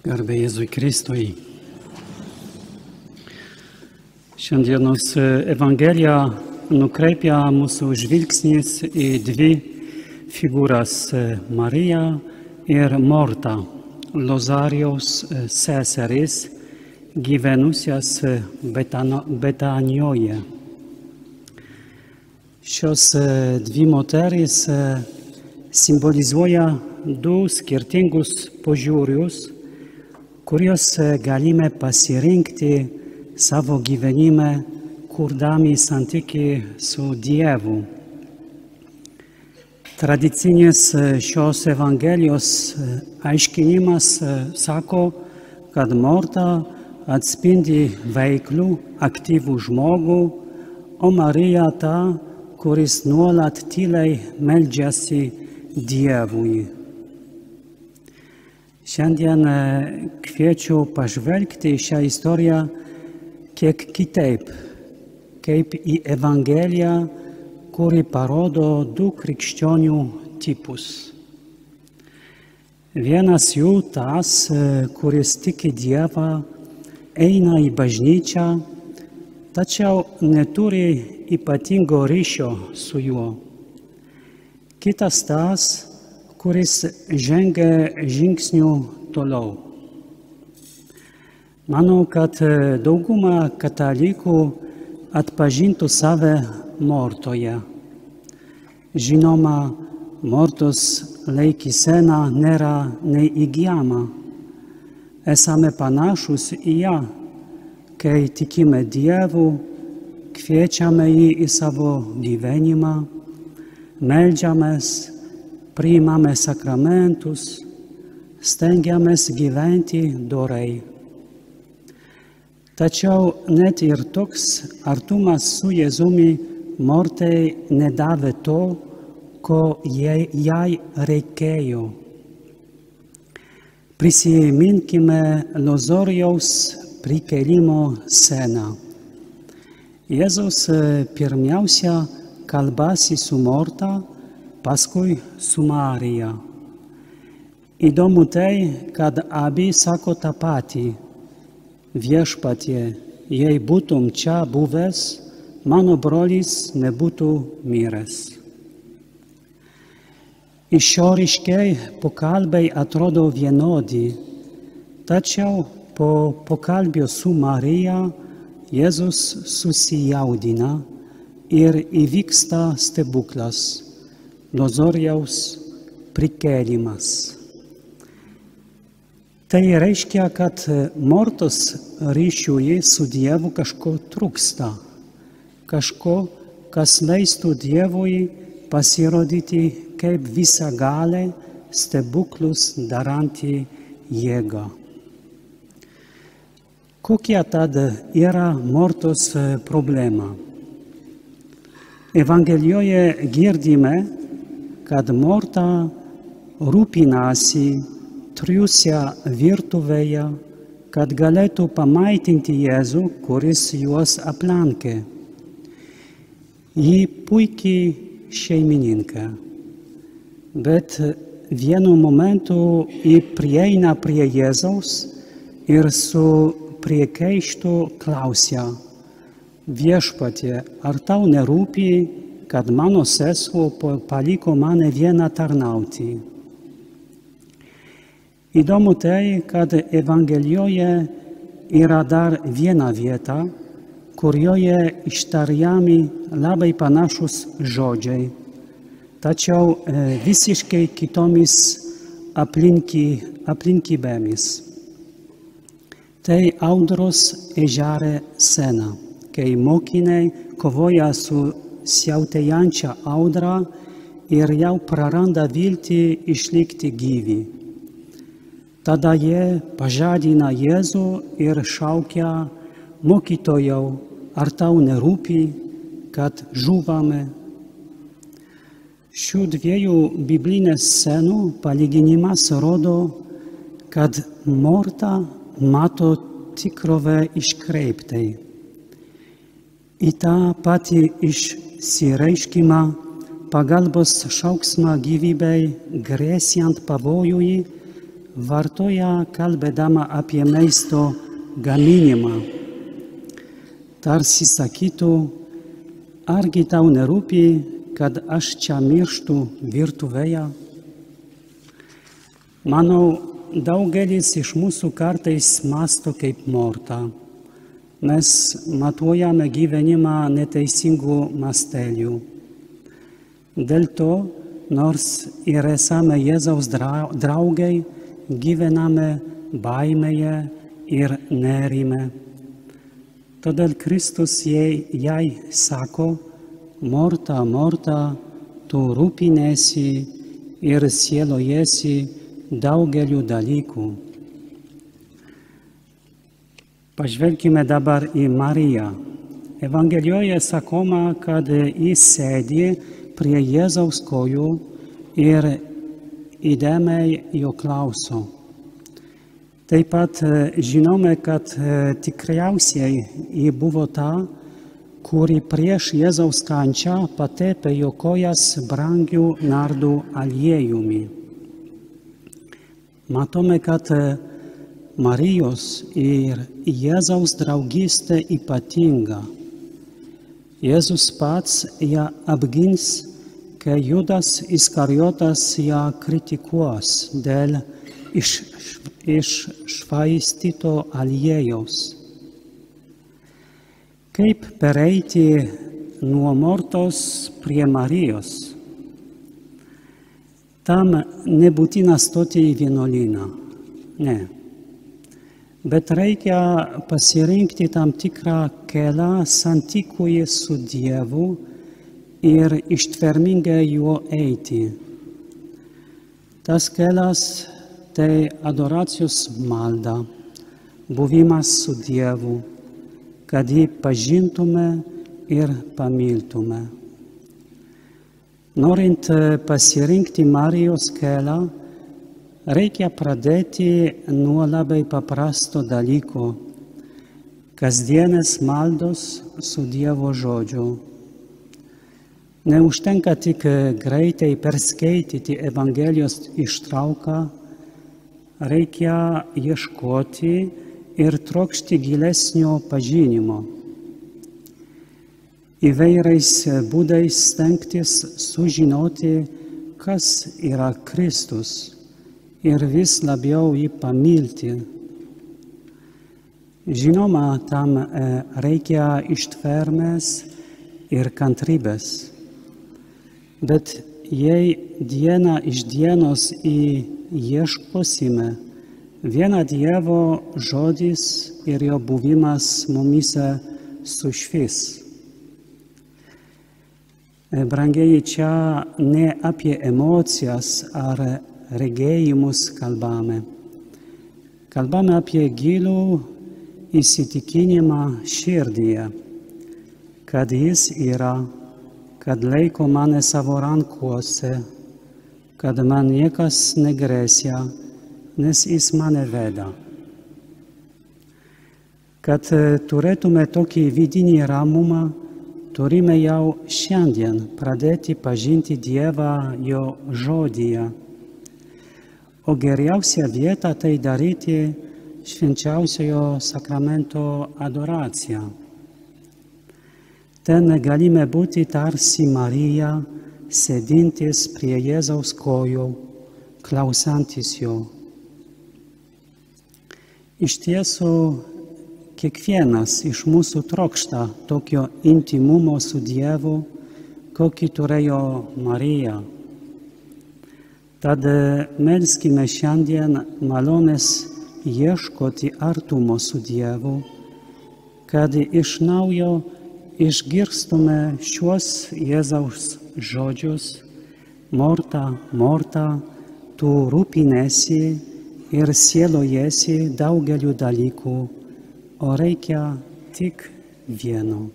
Garbė Jėzui Kristui. Šiandienos Evangelija nukreipia mūsų žvilgsnis į dvi figūras – Mariją ir Mortą, Lozorijaus seseris, gyvenusias Betanijoje. Šios dvi moterys simbolizuoja du skirtingus požiūrius, kuriuos galime pasirinkti savo gyvenime, kurdami santykį su Dievu. Tradicinis šios Evangelijos aiškinimas sako, kad Morta atspindi veiklų, aktyvų žmogų, o Marija ta, kuris nuolat tyliai meldžiasi Dievui. Šiandien kviečiu pažvelgti šią istoriją kiek kitaip, kaip į Evangeliją, kuri parodo du krikščionių tipus. Vienas jų tas, kuris tiki Dievą, eina į bažnyčią, tačiau neturi ypatingo ryšio su juo. Kitas tas, kuris žengia žingsnių toliau. Manau, kad dauguma katalikų atpažintų save Mortoje. Žinoma, Mortos laikysena nėra neįgyjama. Esame panašūs į ją, kai tikime Dievu, kviečiame jį į savo gyvenimą, meldžiamės, priimame sakramentus, stengiamės gyventi dorai. Tačiau net ir toks artumas su Jėzumi Mortai nedavė to, ko jai reikėjo. Prisiminkime Lozorijaus prikėlimo sceną. Jėzus pirmiausia kalbasi su Morta, paskui su Marija. Įdomu tai, kad abi sako tą patį. Viešpatie, jei būtum čia buvęs, mano brolis nebūtų miręs. Išoriškai pokalbiai atrodo vienodi, tačiau po pokalbio su Marija Jėzus susijaudina ir įvyksta stebuklas. Lozorijaus prikėlimas. Tai reiškia, kad Mortos ryšiui su Dievu kažko trūksta, kažko, kas leistų Dievui pasirodyti kaip visagalė, stebuklus daranti jėga. Kokia tad yra Mortos problema? Evangelijoje girdime, kad Morta rūpinasi triūsia virtuvėje, kad galėtų pamaitinti Jėzų, kuris juos aplankė. Ji puikiai šeimininkė, bet vienu momentu ji prieina prie Jėzaus ir su priekaištu klausia: Viešpatie, ar tau nerūpi, kad mano sesuo paliko mane vieną tarnauti? Įdomu tai, kad Evangelijoje yra dar viena vieta, kurioje ištariami labai panašus žodžiai, tačiau visiškai kitomis aplinkybėmis. Tai audros ežere scena, kai mokiniai kovoja su siautėjančia audra ir jau praranda viltį išlikti gyvi. Tada jie pažadina Jėzų ir šaukia: Mokytojau, ar tau nerūpi, kad žūvame? Šių dviejų biblinės scenų palyginimas rodo, kad Morta mato tikrovę iškreiptai. Į tą patį išsireiškimą pagalbos šauksmą gyvybei grėsiant pavojui vartoja kalbėdama apie maisto gaminimą. Tarsi sakytų, argi tau nerūpi, kad aš čia mirštu virtuvėje? Manau, daugelis iš mūsų kartais mąsto kaip Morta. Mes matuojame gyvenimą neteisingų mastelių. Dėl to, nors ir esame Jėzaus draugai, gyvename baimėje ir nerime. Todėl Kristus jai sako, Morta, Morta, tu rūpiniesi ir sielojasi daugeliu dalykų. Pažvelkime dabar į Mariją. Evangelijoje sakoma, kad jis sėdi prie Jėzaus kojų ir įdėmiai jo klauso. Taip pat žinome, kad tikriausiai ji buvo ta, kuri prieš Jėzaus kančią patepė jo kojas brangių nardų aliejumi. Matome, kad Marijos ir Jėzaus draugystė ypatinga. Jėzus pats ją apgins, kai Judas Iskarijotas ją kritikuos dėl iššvaistyto aliejaus. Kaip pereiti nuo Mortos prie Marijos? Tam nebūtina stoti į vienuolyną. Ne. Bet reikia pasirinkti tam tikrą kelią santykuje su Dievu ir ištvermingai juo eiti. Tas kelias tai adoracijos malda, buvimas su Dievu, kad jį pažintume ir pamiltume. Norint pasirinkti Marijos kelią, reikia pradėti nuo labai paprasto dalyko – kasdienės maldos su Dievo žodžiu. Neužtenka tik greitai perskaityti Evangelijos ištrauką, reikia ieškoti ir trokšti gilesnio pažinimo. Įvairiais būdais stengtis sužinoti, kas yra Kristus ir vis labiau jį pamilti. Žinoma, tam reikia ištvermės ir kantrybės. Bet jei diena iš dienos ieškosime, viena Dievo žodis ir jo buvimas mumise sušvis. Brangieji, čia ne apie emocijas ar regėjimus kalbame. Kalbame apie gilų įsitikinimą širdyje, kad jis yra, kad laiko mane savo rankuose, kad man niekas negresia, nes jis mane veda. Kad turėtume tokį vidinį ramumą, turime jau šiandien pradėti pažinti Dievą jo žodyje. O geriausia vieta tai daryti švenčiausiojo sakramento adoracija. Ten galime būti tarsi Marija, sėdintis prie Jėzaus kojų, klausantis jo. Iš tiesų, kiekvienas iš mūsų trokšta tokio intimumo su Dievu, kokį turėjo Marija. Tad melskime šiandien malonės ieškoti artumo su Dievu, kad iš naujo išgirstume šiuos Jėzaus žodžius: Morta, Morta, tu rūpiniesi ir sielojasi daugeliu dalykų, o reikia tik vieno.